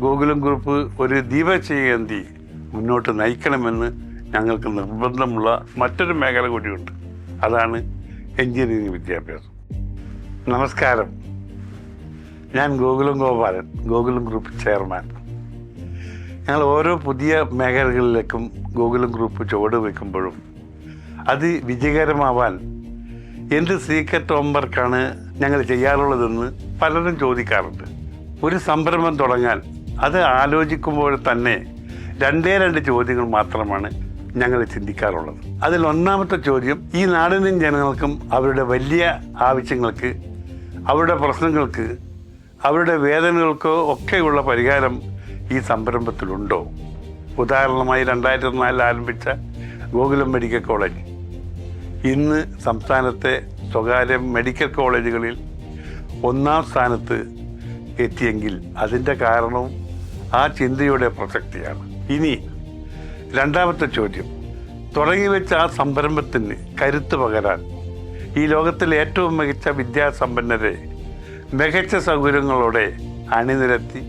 Gokulam group ഒരു ദീപശിഖാന്തി മുന്നോട്ട് നയിക്കണമെന്ന് ഞങ്ങൾക്ക് നിർബന്ധമുള്ള മറ്റൊരു മേഖല കൂടിയുണ്ട്. അതാണ് എഞ്ചിനീയറിംഗ് വിദ്യാഭ്യാസം. നമസ്കാരം, ഞാൻ ഗോകുലം ഗോപാലൻ, ഗോകുലം ഗ്രൂപ്പ് ചെയർമാൻ. ഞങ്ങൾ ഓരോ പുതിയ മേഖലകളിലേക്കും ഗോകുലം ഗ്രൂപ്പ് ചുവട് വയ്ക്കുമ്പോഴും അത് വിജയകരമാവാൻ എന്ത് സീക്രട്ട് ഹോംവർക്കാണ് ഞങ്ങൾ ചെയ്യാറുള്ളതെന്ന് പലരും ചോദിക്കാറുണ്ട്. ഒരു സംരംഭം തുടങ്ങാൻ അത് ആലോചിക്കുമ്പോൾ തന്നെ രണ്ട് ചോദ്യങ്ങൾ മാത്രമാണ് ഞങ്ങൾ ചിന്തിക്കാറുള്ളത്. അതിൽ ഒന്നാമത്തെ ചോദ്യം, ഈ നാടിനും ജനങ്ങൾക്കും അവരുടെ വലിയ ആവശ്യങ്ങൾക്ക്, അവരുടെ പ്രശ്നങ്ങൾക്ക്, അവരുടെ വേദനകൾക്കോ ഒക്കെയുള്ള പരിഹാരം ഈ സംരംഭത്തിലുണ്ടോ? ഉദാഹരണമായി 2004 ആരംഭിച്ച ഗോകുലം മെഡിക്കൽ കോളേജ് ഇന്ന് സംസ്ഥാനത്തെ സ്വകാര്യ മെഡിക്കൽ കോളേജുകളിൽ 1ാം സ്ഥാനത്ത് എത്തിയെങ്കിൽ അതിൻ്റെ കാരണവും ആ ചിന്തയുടെ പ്രസക്തിയാണ്. ഇനി രണ്ടാമത്തെ ചോദ്യം, തുടങ്ങി വെച്ച ആ സംരംഭത്തിന് കരുത്ത് പകരാൻ ഈ ലോകത്തിലെ ഏറ്റവും മികച്ച വിദ്യാസമ്പന്നരെ മികച്ച സൗകര്യങ്ങളോടെ അണിനിരത്തി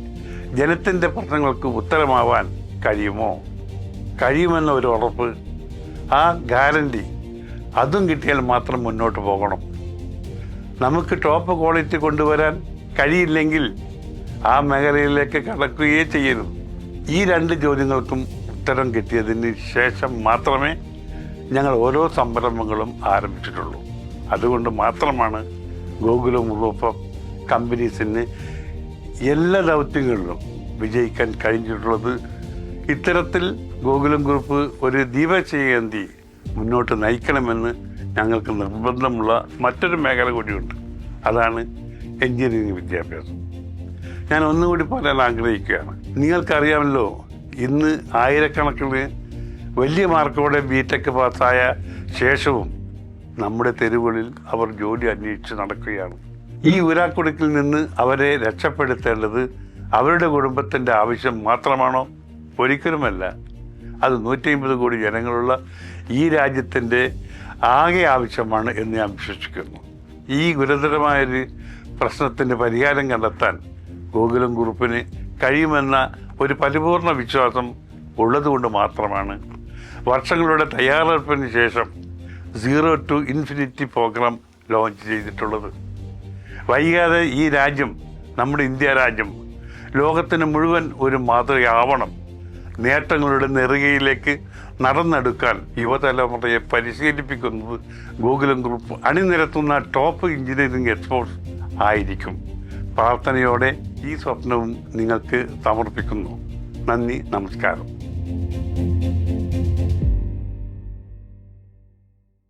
ജനത്തിൻ്റെ പ്രശ്നങ്ങൾക്ക് ഉത്തരമാവാൻ കഴിയുമോ? കഴിയുമെന്ന ഒരു ഉറപ്പ്, ആ ഗ്യാരണ്ടി അതും കിട്ടിയാൽ മാത്രം മുന്നോട്ട് പോകണം. നമുക്ക് ടോപ്പ് ക്വാളിറ്റി കൊണ്ടുവരാൻ കഴിയില്ലെങ്കിൽ ആ മേഖലയിലേക്ക് കടക്കുകയേ ചെയ്യരുത്. ഈ 2 ചോദ്യങ്ങൾക്കും ഉത്തരം കിട്ടിയതിന് ശേഷം മാത്രമേ ഞങ്ങൾ ഓരോ സംരംഭങ്ങളും ആരംഭിച്ചിട്ടുള്ളൂ. അതുകൊണ്ട് മാത്രമാണ് ഗോകുലം ഗ്രൂപ്പ് ഓഫ് കമ്പനീസിന് എല്ലാ ദൗത്യങ്ങളിലും വിജയിക്കാൻ കഴിഞ്ഞിട്ടുള്ളത്. ഇത്തരത്തിൽ ഗോകുലം ഗ്രൂപ്പ് ഒരു ദീപശിഖാന്തി മുന്നോട്ട് നയിക്കണമെന്ന് ഞങ്ങൾക്ക് നിർബന്ധമുള്ള മറ്റൊരു മേഖല കൂടിയുണ്ട്. അതാണ് എഞ്ചിനീയറിംഗ് വിദ്യാഭ്യാസം. ഞാൻ ഒന്നുകൂടി പറയാൻ ആഗ്രഹിക്കുകയാണ്. നിങ്ങൾക്കറിയാമല്ലോ, ഇന്ന് ആയിരക്കണക്കിന് വലിയ മാർക്കോടെ BTech പാസ്സായ ശേഷവും നമ്മുടെ തെരുവുകളിൽ അവർ ജോലി അന്വേഷിച്ച് നടക്കുകയാണ്. ഈ ഊരാക്കുടുക്കിൽ നിന്ന് അവരെ രക്ഷപ്പെടുത്തേണ്ടത് അവരുടെ കുടുംബത്തിൻ്റെ ആവശ്യം മാത്രമാണോ? ഒരിക്കലുമല്ല. അത് 150 കോടി ജനങ്ങളുള്ള ഈ രാജ്യത്തിൻ്റെ ആകെ ആവശ്യമാണ് എന്ന് ഞാൻ വിശ്വസിക്കുന്നു. ഈ ഗുരുതരമായൊരു പ്രശ്നത്തിന് പരിഹാരം കണ്ടെത്താൻ ഗോകുലം ഗ്രൂപ്പിന് കഴിയുമെന്ന ഒരു പരിപൂർണ വിശ്വാസം ഉള്ളതുകൊണ്ട് മാത്രമാണ് വർഷങ്ങളുടെ തയ്യാറെടുപ്പിന് ശേഷം 0 to Infinity പ്രോഗ്രാം ലോഞ്ച് ചെയ്തിട്ടുള്ളത്. വൈകാതെ ഈ രാജ്യം, നമ്മുടെ ഇന്ത്യ രാജ്യം, ലോകത്തിന് മുഴുവൻ ഒരു മാതൃകയാവണം. നേട്ടങ്ങളുടെ നെറുകയിലേക്ക് നടന്നെടുക്കാൻ യുവതലമുറയെ പരിശീലിപ്പിക്കുന്നത് ഗോകുലം ഗ്രൂപ്പ് അണിനിരത്തുന്ന ടോപ്പ് എഞ്ചിനീയറിംഗ് എക്സ്പോർട്സ് ആയിരിക്കും. പ്രാർത്ഥനയോടെ ഈ സ്വപ്നവും നിങ്ങൾക്ക് സമർപ്പിക്കുന്നു. നന്ദി, നമസ്കാരം.